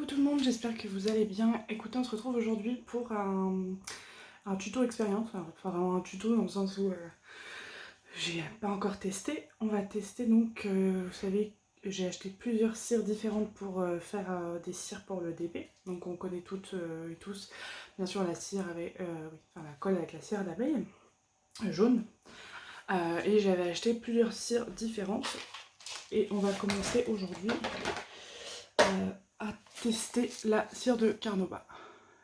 Coucou tout le monde, j'espère que vous allez bien. Écoutez, on se retrouve aujourd'hui pour un tuto expérience, enfin vraiment un tuto dans le sens où j'ai pas encore testé. On va tester donc, vous savez, j'ai acheté plusieurs cires différentes pour faire des cires pour le DP. Donc on connaît toutes et tous, bien sûr, la cire avec, oui, enfin la colle avec la cire d'abeille jaune. Et j'avais acheté plusieurs cires différentes. Et on va commencer aujourd'hui à tester la cire de Carnauba.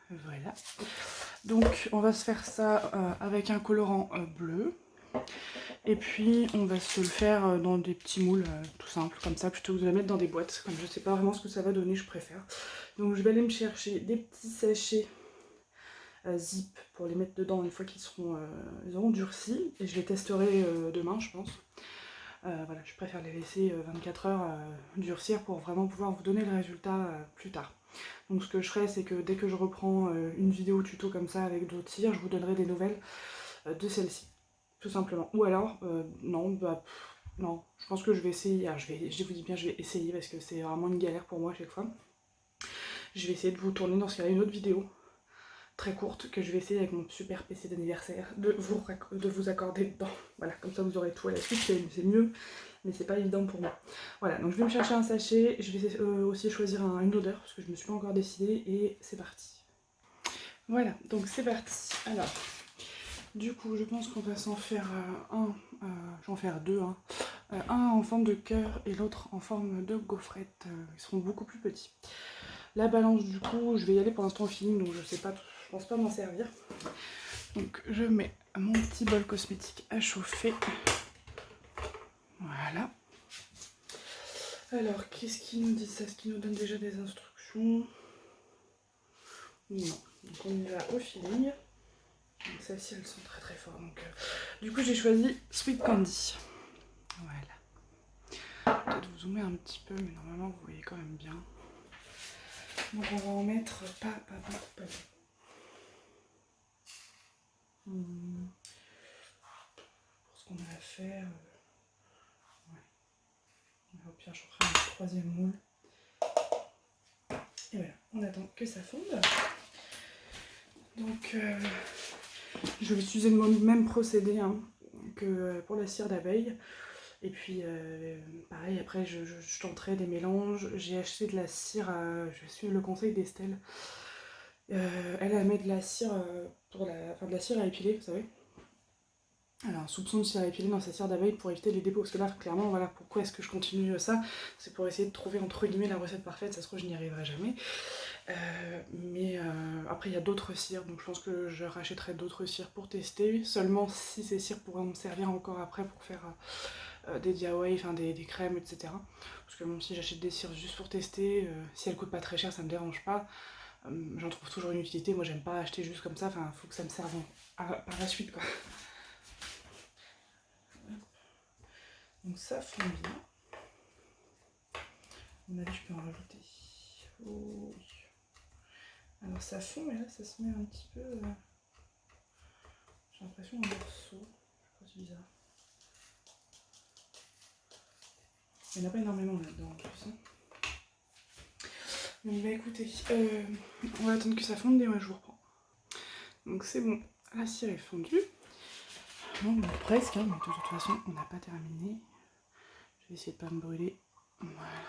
Voilà. Donc on va se faire ça avec un colorant bleu. Et puis on va se le faire dans des petits moules tout simples comme ça, plutôt que de la mettre dans des boîtes. Comme je sais pas vraiment ce que ça va donner, je préfère. Donc je vais aller me chercher des petits sachets zip pour les mettre dedans une fois qu'ils ils auront durci. Et je les testerai demain, je pense. Voilà, je préfère les laisser 24 heures durcir pour vraiment pouvoir vous donner le résultat plus tard. Donc ce que je ferai, c'est que dès que je reprends une vidéo tuto comme ça avec d'autres cires, je vous donnerai des nouvelles de celle-ci, tout simplement. Ou alors, non, non, je pense que je vais essayer. Ah, je vous dis bien, je vais essayer parce que c'est vraiment une galère pour moi à chaque fois. Je vais essayer de vous tourner dans ce cas-là une autre vidéo très courte que je vais essayer avec mon super PC d'anniversaire de vous accorder dedans. Voilà, comme ça vous aurez tout à la suite, c'est mieux, mais c'est pas évident pour moi. Voilà, donc je vais me chercher un sachet, je vais aussi choisir une odeur parce que je me suis pas encore décidée et c'est parti. Voilà, donc c'est parti. Alors, du coup, je pense qu'on va s'en faire je vais en faire deux, hein. Un en forme de cœur et l'autre en forme de gaufrette. Ils seront beaucoup plus petits. La balance, du coup, je vais y aller pour l'instant au feeling, donc je sais pas, je pense pas m'en servir. Donc je mets mon petit bol cosmétique à chauffer. Voilà. Alors, qu'est-ce qu'il nous dit ça? Est-ce qu'il nous donne déjà des instructions? Non. Donc on y va au feeling. Donc celles-ci, elles sont très très fortes. Donc, du coup, j'ai choisi Sweet Candy. Voilà. Peut-être vous zoomer un petit peu, mais normalement, vous voyez quand même bien. Donc on va en mettre pas beaucoup. Pour ce qu'on a à faire, ouais. Au pire, je ferai un troisième moule. Et voilà, on attend que ça fonde. Donc je vais utiliser le même procédé hein, que pour la cire d'abeille. Et puis pareil, après je tenterai des mélanges. J'ai acheté de la cire, je suis le conseil d'Estelle. Elle met de la cire de la cire à épiler, vous savez. Alors un soupçon de cire à épiler dans sa cire d'abeille pour éviter les dépôts. Parce que là, clairement, voilà pourquoi est-ce que je continue ça. C'est pour essayer de trouver entre guillemets la recette parfaite. Ça se trouve, je n'y arriverai jamais. Mais après, il y a d'autres cires. Donc je pense que je rachèterai d'autres cires pour tester. Seulement si ces cires pourraient me servir encore après pour faire des DIY, enfin des crèmes, etc. Parce que bon, si j'achète des cires juste pour tester, si elles coûtent pas très cher, ça me dérange pas. J'en trouve toujours une utilité. Moi, j'aime pas acheter juste comme ça. Enfin, faut que ça me serve par la suite, quoi. Donc ça fond bien. On a vu, je peux en rajouter. Oh oui. Alors ça fond, mais là ça se met un petit peu. J'ai l'impression d'un morceau. Je crois que c'est bizarre. Il n'y en a pas énormément là-dedans en plus. Hein. Donc bah écoutez, on va attendre que ça fonde et ouais, je vous reprends. Donc c'est bon, la cire est fondue. Non, bon, presque, hein, mais de toute façon on n'a pas terminé. Je vais essayer de ne pas me brûler. Voilà.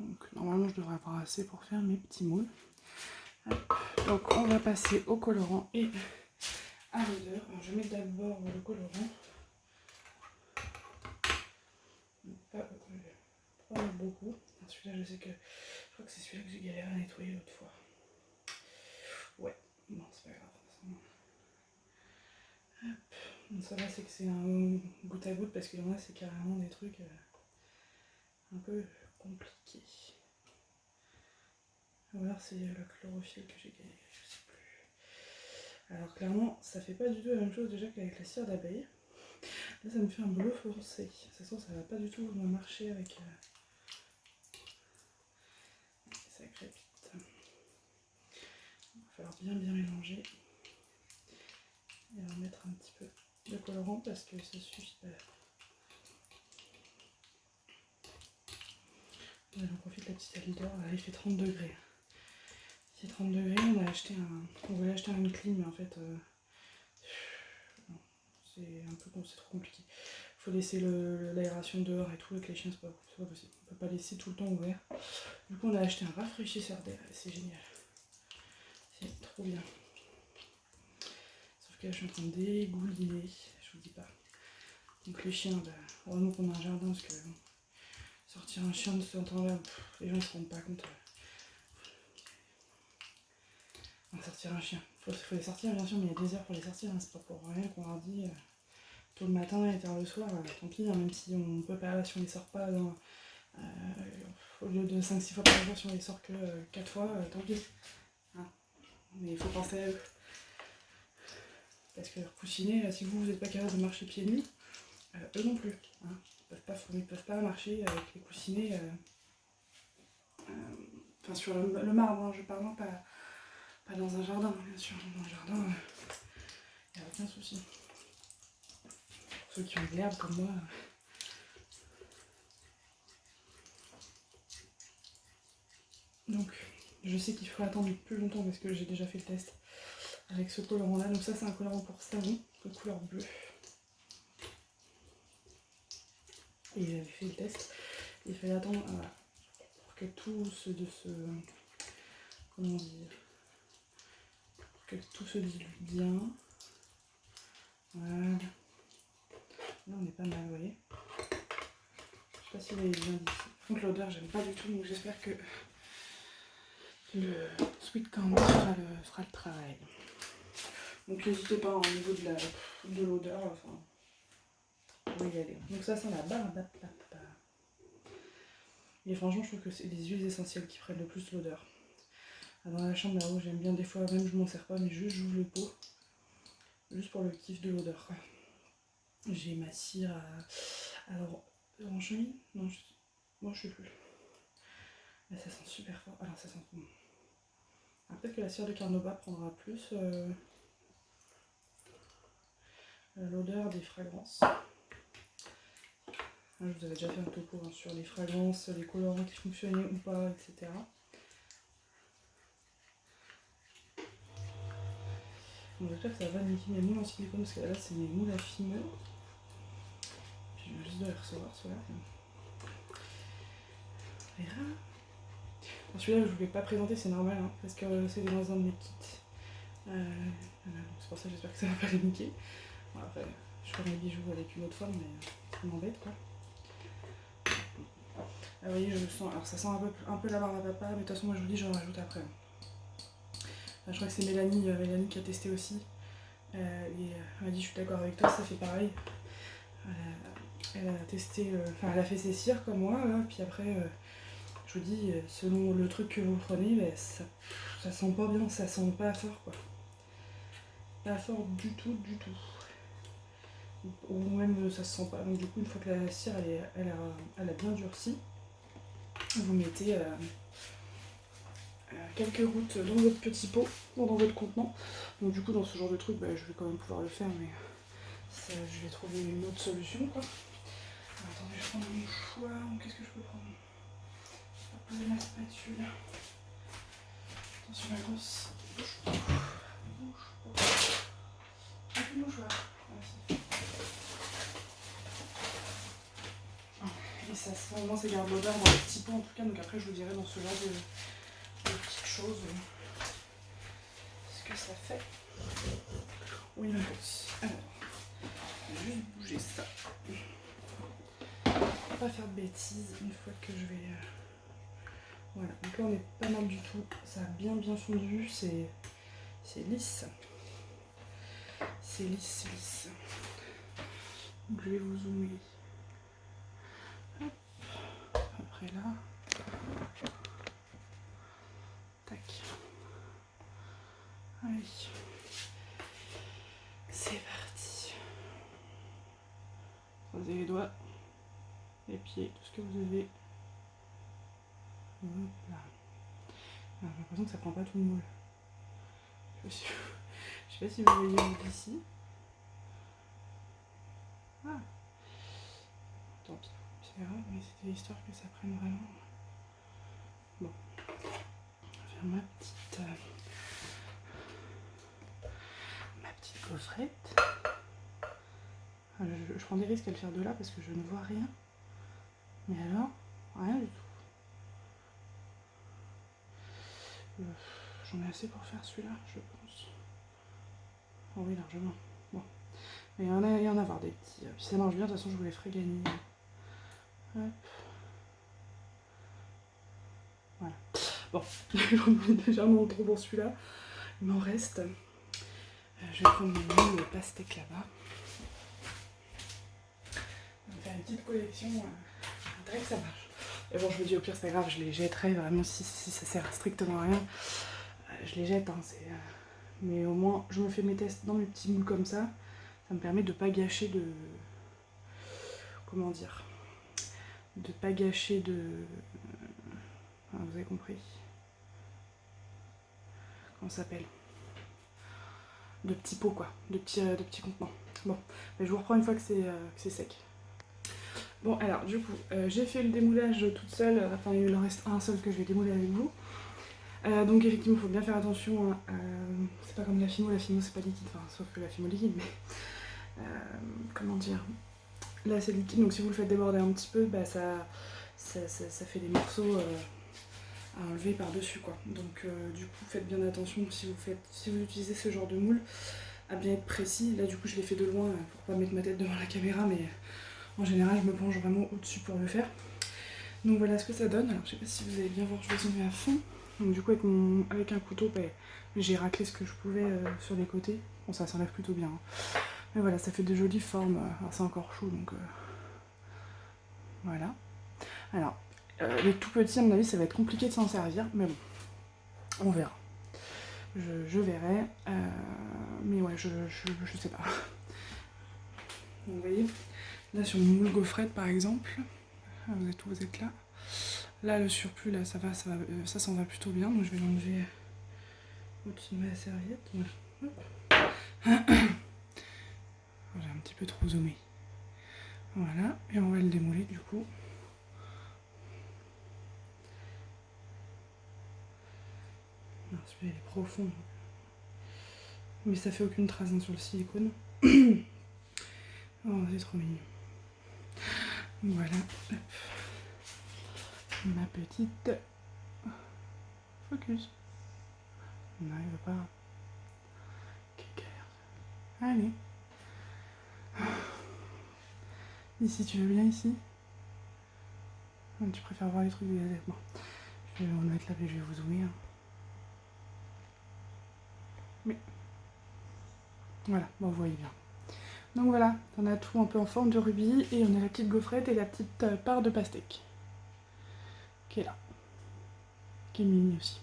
Donc normalement je devrais avoir assez pour faire mes petits moules. Hop. Donc on va passer au colorant et à l'odeur. Je mets d'abord le colorant. Pas beaucoup. Celui-là, je sais que. Je crois que c'est celui-là que j'ai galéré à nettoyer l'autre fois. Ouais, non, c'est pas grave. Hop. Donc ça va, c'est que c'est un goutte à goutte parce qu'il y en a, c'est carrément des trucs un peu compliqués. Ou alors c'est la chlorophylle que j'ai galéré, je sais plus. Alors clairement, ça fait pas du tout la même chose déjà qu'avec la cire d'abeille. Là, ça me fait un bleu foncé. Ça sent, ça va pas du tout marcher avec. Ça crépite. Il va falloir bien mélanger. Et on va mettre un petit peu de colorant parce que ça suffit pas. J'en profite, la petite elle dort, là, il fait 30 degrés. C'est 30 degrés, on voulait acheter une clim, mais en fait, non, c'est trop compliqué. Faut laisser l'aération dehors et tout, avec les chiens, c'est pas possible. On peut pas laisser tout le temps ouvert. Du coup, on a acheté un rafraîchisseur d'air, et c'est génial. C'est trop bien. Sauf que là, je suis en train de dégouliner, je vous dis pas. Donc les chiens, bah, heureusement qu'on a un jardin, parce que sortir un chien de ce temps-là, les gens ne se rendent pas compte. Sortir un chien. Faut les sortir bien sûr, mais il y a des heures pour les sortir, hein. C'est pas pour rien qu'on leur dit tôt le matin et tard le soir, tant pis, hein, même si on peut pas, si on les sort pas au lieu de 5-6 fois par jour, si on les sort que 4 fois, tant pis. Hein. Mais il faut penser à eux. Parce que leur coussinet, si vous n'êtes pas capable de marcher pieds nus, eux non plus. Hein. Ils peuvent pas marcher avec les coussinets. Enfin sur le marbre, hein, je parle, non, pas dans un jardin, bien sûr. Dans un jardin, il n'y a aucun souci. Pour ceux qui ont de l'herbe comme moi. Donc, je sais qu'il faut attendre plus longtemps parce que j'ai déjà fait le test avec ce colorant là. Donc ça, c'est un colorant pour savon, de couleur bleue. Et j'avais fait le test. Il fallait attendre pour que tout se comment dire, que tout se dilue bien. Voilà. Là, on est pas mal, vous voyez. Je sais pas si vous avez bien dit. Par contre, l'odeur, j'aime pas du tout, donc j'espère que le sweet candy fera le travail. Donc n'hésitez pas, au niveau de l'odeur, enfin, on va y aller. Donc ça sent la barbe. Et franchement, je trouve que c'est les huiles essentielles qui prennent le plus l'odeur. Dans la chambre là-haut, j'aime bien des fois, même je m'en sers pas, mais juste j'ouvre le pot. Juste pour le kiff de l'odeur. J'ai ma cire à... Alors, orangerie. Non, moi je sais plus. Mais ça sent super fort. Alors ça sent bon. Peut-être que la cire de Carnauba prendra plus l'odeur des fragrances. Je vous avais déjà fait un topo sur les fragrances, les colorants qui fonctionnaient ou pas, etc. Donc j'espère que ça va niquer mes moules en silicone parce que là c'est mes moules à fumeur. Puis je vais juste de les recevoir ceux-là. Celui-là je ne voulais pas présenter, c'est normal, hein, parce que c'est dans un de mes kits. C'est pour ça que j'espère que ça va pas les niquer. Bon, après, je ferai mes bijoux avec une autre forme, mais ça m'embête quoi. Vous voyez, je sens. Alors ça sent un peu la barbe à papa, mais de toute façon, moi je vous dis, j'en rajoute après. Je crois que c'est Mélanie qui a testé aussi. Et elle m'a dit, je suis d'accord avec toi, ça fait pareil. Elle a testé, enfin elle a fait ses cires comme moi, là, puis après, je vous dis, selon le truc que vous prenez, bah, ça sent pas bien, ça sent pas fort quoi. Pas fort du tout. Ou même ça se sent pas. Donc du coup, une fois que la cire elle a bien durci, vous mettez quelques gouttes dans votre petit pot, dans votre contenant. Donc du coup, dans ce genre de truc, bah, je vais quand même pouvoir le faire, mais ça, je vais trouver une autre solution quoi. Alors, attendez, je prends mon mouchoir. Qu'est-ce que je peux prendre? Je vais poser ma spatule. Attention la grosse. Un peu de mouchoir. Et ça sent, moi ça garde l'odeur dans les petits pots en tout cas, donc après je vous dirai dans ce genre de petites choses ce que ça fait. Oui, ma grosse. Alors, je vais juste bouger ça. Pas faire de bêtises une fois que je vais... Voilà, donc là on est pas mal du tout. Ça a bien fondu, c'est lisse. C'est lisse. Donc je vais vous zoomer. Hop. Après là. Tac. Allez. C'est parti. Croisez les doigts. Les pieds, tout ce que vous avez. Hop là. J'ai l'impression que ça prend pas tout le moule. Je sais pas si vous voyez d'ici. Ah. Tant pis, c'est grave, mais c'était l'histoire que ça prenne vraiment. Bon, je vais faire ma petite gaufrette. Je prends des risques à le faire de là parce que je ne vois rien. Mais alors, rien du tout. J'en ai assez pour faire celui-là, je pense. Oh oui, largement. Bon. Mais il y en a avoir des petits. Puis ça marche bien, de toute façon, je vous les ferai gagner. Hop. Voilà. Bon, j'en ai déjà mon trop pour celui-là. Il m'en reste. Je vais prendre mon moule pastèque là-bas. On va faire une petite collection. Très que ça marche. Et bon, je me dis au pire, c'est pas grave, je les jetterai vraiment si ça sert strictement à rien. Je les jette, hein, mais au moins, je me fais mes tests dans mes petits moules comme ça. Ça me permet de pas gâcher de... Comment dire? De pas gâcher de... Ah, vous avez compris. Comment ça s'appelle? De petits pots, quoi. De petits contenants. Bon, mais je vous reprends une fois que c'est sec. Bon, alors, du coup, j'ai fait le démoulage toute seule. Enfin, il en reste un seul que je vais démouler avec vous. Donc effectivement, il faut bien faire attention. C'est pas comme la fimo c'est pas liquide, enfin, sauf que la fimo liquide, mais comment dire, là c'est liquide, donc si vous le faites déborder un petit peu, bah, ça fait des morceaux à enlever par-dessus, quoi. Donc du coup, faites bien attention si vous utilisez ce genre de moule, à bien être précis. Là du coup, je l'ai fait de loin pour pas mettre ma tête devant la caméra, mais en général, je me penche vraiment au-dessus pour le faire. Donc voilà ce que ça donne. Alors je sais pas si vous allez bien voir, je vais zoomer à fond. Donc du coup avec un couteau, bah, j'ai raclé ce que je pouvais sur les côtés. Bon, ça s'enlève plutôt bien. Hein. Mais voilà, ça fait de jolies formes. Alors c'est encore chaud, donc voilà. Alors, les tout petits, à mon avis, ça va être compliqué de s'en servir, mais bon, on verra. Je verrai. Mais ouais, je sais pas. Donc, vous voyez, là sur mon moule gaufrette par exemple, vous êtes là. Là, le surplus, là, ça s'en va plutôt bien, donc je vais l'enlever au-dessus de ma serviette. Ouais. J'ai un petit peu trop zoomé. Voilà, et on va le démouler du coup. Celui-là est profond, mais ça fait aucune trace hein, sur le silicone. Oh, c'est trop mignon. Voilà, hop. Ma petite focus. On n'arrive pas. Allez. Ici, tu veux bien ici? Tu préfères voir les trucs des bon. Je vais me mettre là et je vais vous zoomer. Hein. Mais voilà, bon, vous voyez bien. Donc voilà, on a tout un peu en forme de rubis et on a la petite gaufrette et la petite part de pastèque qui est là, qui est mimi aussi.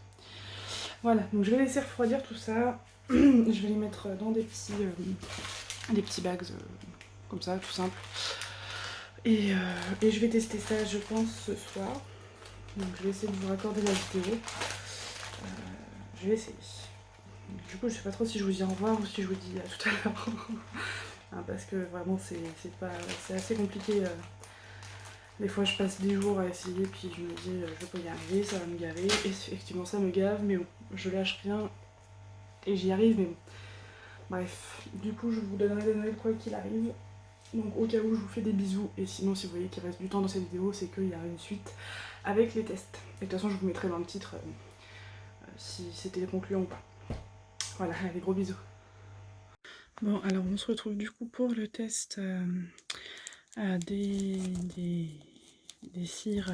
Voilà, donc je vais laisser refroidir tout ça. Je vais les mettre dans des petits bags comme ça, tout simple. Et je vais tester ça, je pense, ce soir. Donc je vais essayer de vous raccorder la vidéo. Je vais essayer. Du coup, je sais pas trop si je vous dis au revoir ou si je vous dis à tout à l'heure. Hein, parce que vraiment, c'est assez compliqué. Des fois, je passe des jours à essayer, puis je me dis, je peux y arriver, ça va me gaver. Et effectivement, ça me gave, mais bon, je lâche rien et j'y arrive, mais bon. Bref, du coup, je vous donnerai des nouvelles quoi qu'il arrive. Donc, au cas où, je vous fais des bisous. Et sinon, si vous voyez qu'il reste du temps dans cette vidéo, c'est qu'il y a une suite avec les tests. Et de toute façon, je vous mettrai dans le titre si c'était concluant ou pas. Voilà, allez, gros bisous. Bon, alors on se retrouve du coup pour le test des cires,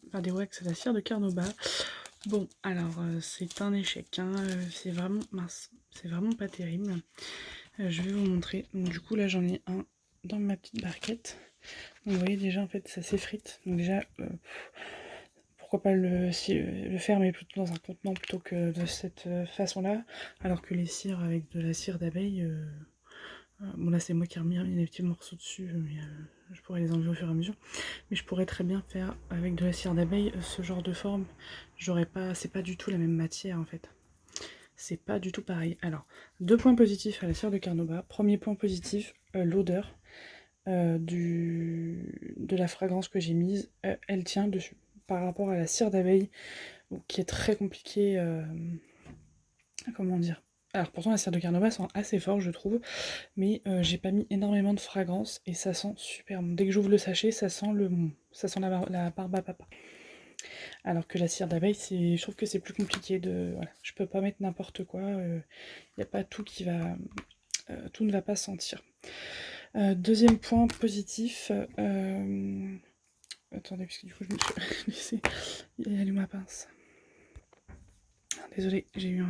enfin des wax à la cire de Carnauba. Bon, alors c'est un échec, hein, c'est vraiment mince, c'est vraiment pas terrible. Je vais vous montrer. Donc, du coup, là j'en ai un dans ma petite barquette. Donc, vous voyez déjà en fait ça s'effrite. Donc déjà, pourquoi pas le faire mais plutôt dans un contenant plutôt que de cette façon-là. Alors que les cires avec de la cire d'abeille... bon là c'est moi qui ai remis des petits morceaux dessus, mais je pourrais les enlever au fur et à mesure. Mais je pourrais très bien faire avec de la cire d'abeille ce genre de forme. C'est pas du tout la même matière en fait. C'est pas du tout pareil. Alors, 2 points positifs à la cire de Carnauba. Premier point positif, l'odeur de la fragrance que j'ai mise, elle tient dessus. par rapport à la cire d'abeille, qui est très compliquée, comment dire? Alors pourtant la cire de carnauba sent assez fort je trouve, mais j'ai pas mis énormément de fragrance et ça sent super bon. Dès que j'ouvre le sachet, ça sent la barbe à papa. Alors que la cire d'abeille, je trouve que c'est plus compliqué de... Voilà, je peux pas mettre n'importe quoi, y a pas tout qui va... tout ne va pas sentir. Deuxième point positif, attendez, parce que du coup je me suis laissé... Il allume ma pince. Désolée, j'ai eu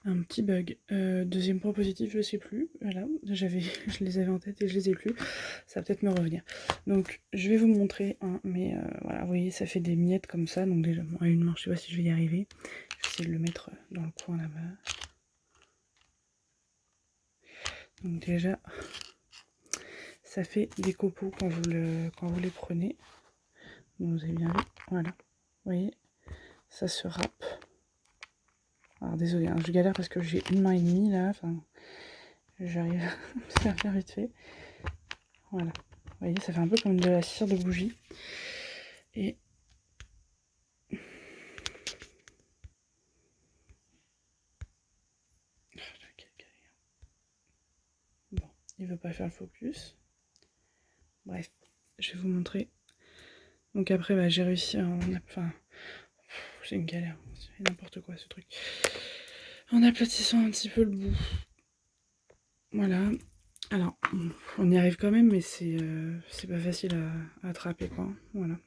un petit bug. Deuxième point positif, je sais plus. Voilà, je les avais en tête et je les ai plus. Ça va peut-être me revenir. Donc, je vais vous montrer un, mais voilà, vous voyez, ça fait des miettes comme ça. Donc déjà, bon, à une main, je sais pas si je vais y arriver. Je vais essayer de le mettre dans le coin là-bas. Donc déjà, ça fait des copeaux quand vous les prenez. Donc vous avez bien vu, voilà. Vous voyez, ça se râpe. Alors désolé, hein, je galère parce que j'ai une main et demie là. Enfin, j'arrive à me servir vite fait. Voilà. Vous voyez, ça fait un peu comme de la cire de bougie. Et bon, il veut pas faire le focus. Bref, je vais vous montrer. Donc après, bah, j'ai réussi à... Enfin, c'est une galère. C'est n'importe quoi ce truc. En aplatissant un petit peu le bout. Voilà. Alors, on y arrive quand même, mais c'est pas facile à attraper, quoi. Voilà.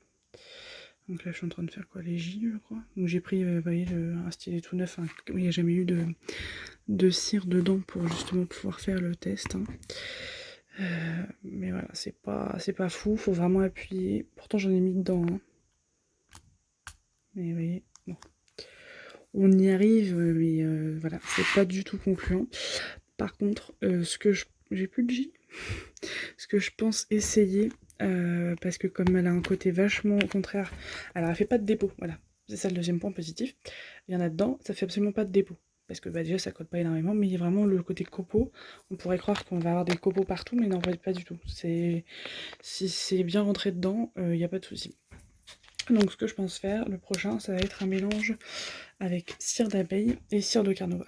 Donc là, je suis en train de faire quoi, les J, je crois. Donc j'ai pris, vous voyez, un stylet tout neuf, hein, où il n'y a jamais eu de cire dedans pour justement pouvoir faire le test. Hein. Mais voilà, c'est pas fou, faut vraiment appuyer. Pourtant, j'en ai mis dedans. Hein. Mais vous voyez, bon. On y arrive, mais voilà, c'est pas du tout concluant. Par contre, j'ai plus de J. Ce que je pense essayer, parce que comme elle a un côté vachement au contraire, alors elle fait pas de dépôt, voilà, c'est ça le deuxième point positif. Il y en a dedans, ça fait absolument pas de dépôt, parce que bah, déjà ça colle pas énormément, mais il y a vraiment le côté copeaux. On pourrait croire qu'on va avoir des copeaux partout, mais non, pas du tout. Si c'est bien rentré dedans, il n'y a pas de souci. Donc ce que je pense faire, le prochain, ça va être un mélange avec cire d'abeille et cire de carnauba.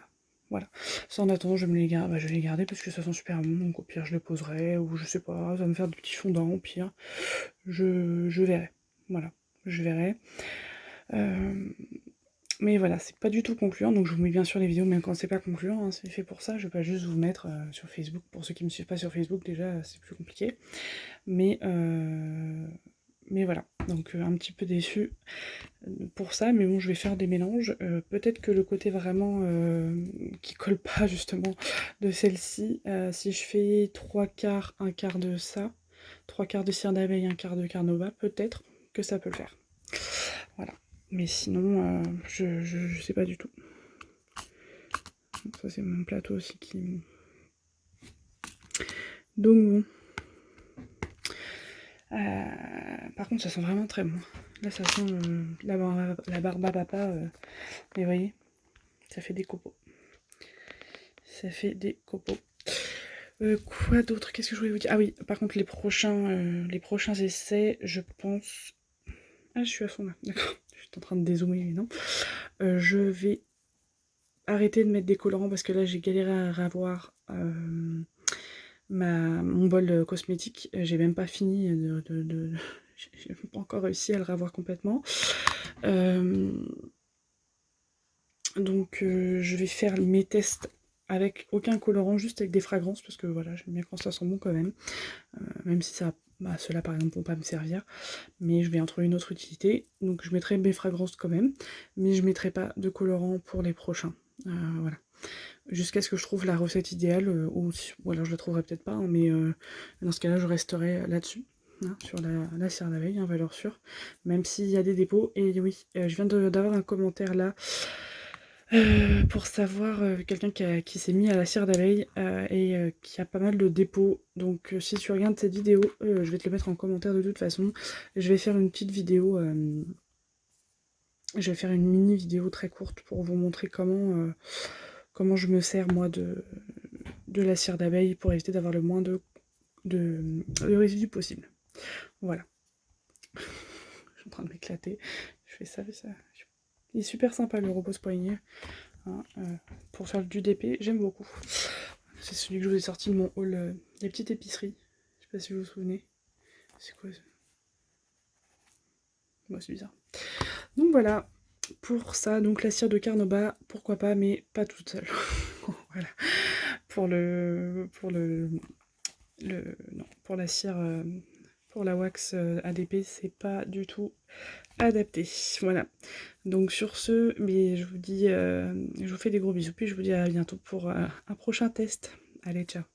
Voilà. Ça en attendant, je vais les garder parce que ça sent super bon. Donc au pire, je les poserai ou je sais pas, ça va me faire des petits fondants. Au pire, je verrai. Voilà, je verrai. Mais voilà, c'est pas du tout concluant. Donc je vous mets bien sûr les vidéos, même quand c'est pas concluant. Hein, c'est fait pour ça. Je vais pas juste vous mettre sur Facebook. Pour ceux qui me suivent pas sur Facebook, déjà, c'est plus compliqué. Mais voilà, donc un petit peu déçue pour ça, mais bon, je vais faire des mélanges. Peut-être que le côté vraiment qui colle pas justement de celle-ci, si je fais 3/4, un quart de ça, 3/4 de cire d'abeille, un quart de carnauba, peut-être que ça peut le faire. Voilà, mais sinon, je sais pas du tout. Donc ça c'est mon plateau aussi qui... Donc bon. Par contre, ça sent vraiment très bon. Là, ça sent la barbe à papa. Mais vous voyez, ça fait des copeaux. Ça fait des copeaux. Quoi d'autre? Qu'est-ce que je voulais vous dire? Ah oui, par contre, les prochains essais, je pense... Ah, je suis à fond là, d'accord. Je suis en train de dézoomer, mais non. Je vais arrêter de mettre des colorants parce que là, j'ai galéré à ravoir mon bol cosmétique. J'ai même pas fini j'ai pas encore réussi à le ravoir complètement. Donc je vais faire mes tests avec aucun colorant, juste avec des fragrances, parce que voilà, j'aime bien quand ça sent bon quand même. Même si ça, ceux-là par exemple vont pas me servir. Mais je vais en trouver une autre utilité. Donc je mettrai mes fragrances quand même, mais je mettrai pas de colorant pour les prochains. Voilà. Jusqu'à ce que je trouve la recette idéale, ou alors je la trouverai peut-être pas, hein, mais dans ce cas-là, je resterai là-dessus, hein, sur la cire d'abeille, hein, valeur sûre, même s'il y a des dépôts. Et oui, je viens d'avoir un commentaire là, pour savoir, quelqu'un qui s'est mis à la cire d'abeille, et qui a pas mal de dépôts. Donc si tu regardes cette vidéo, je vais te le mettre en commentaire de toute façon. Je vais faire une petite vidéo, je vais faire une mini vidéo très courte pour vous montrer comment je me sers moi de la cire d'abeille pour éviter d'avoir le moins de résidus possible. Voilà. suis en train de m'éclater. Je fais ça, ça. Il est super sympa le repose-poignet. Hein, pour faire du DP, j'aime beaucoup. C'est celui que je vous ai sorti de mon haul des petites épiceries. Je sais pas si vous vous souvenez. C'est quoi ça? Moi, c'est bizarre. Donc voilà, pour ça, donc la cire de Carnauba, pourquoi pas, mais pas toute seule. Voilà. Pour non, pour la cire, pour la wax ADP, c'est pas du tout adapté. Voilà. Donc sur ce, mais je vous dis, je vous fais des gros bisous, puis je vous dis à bientôt pour un prochain test. Allez, ciao.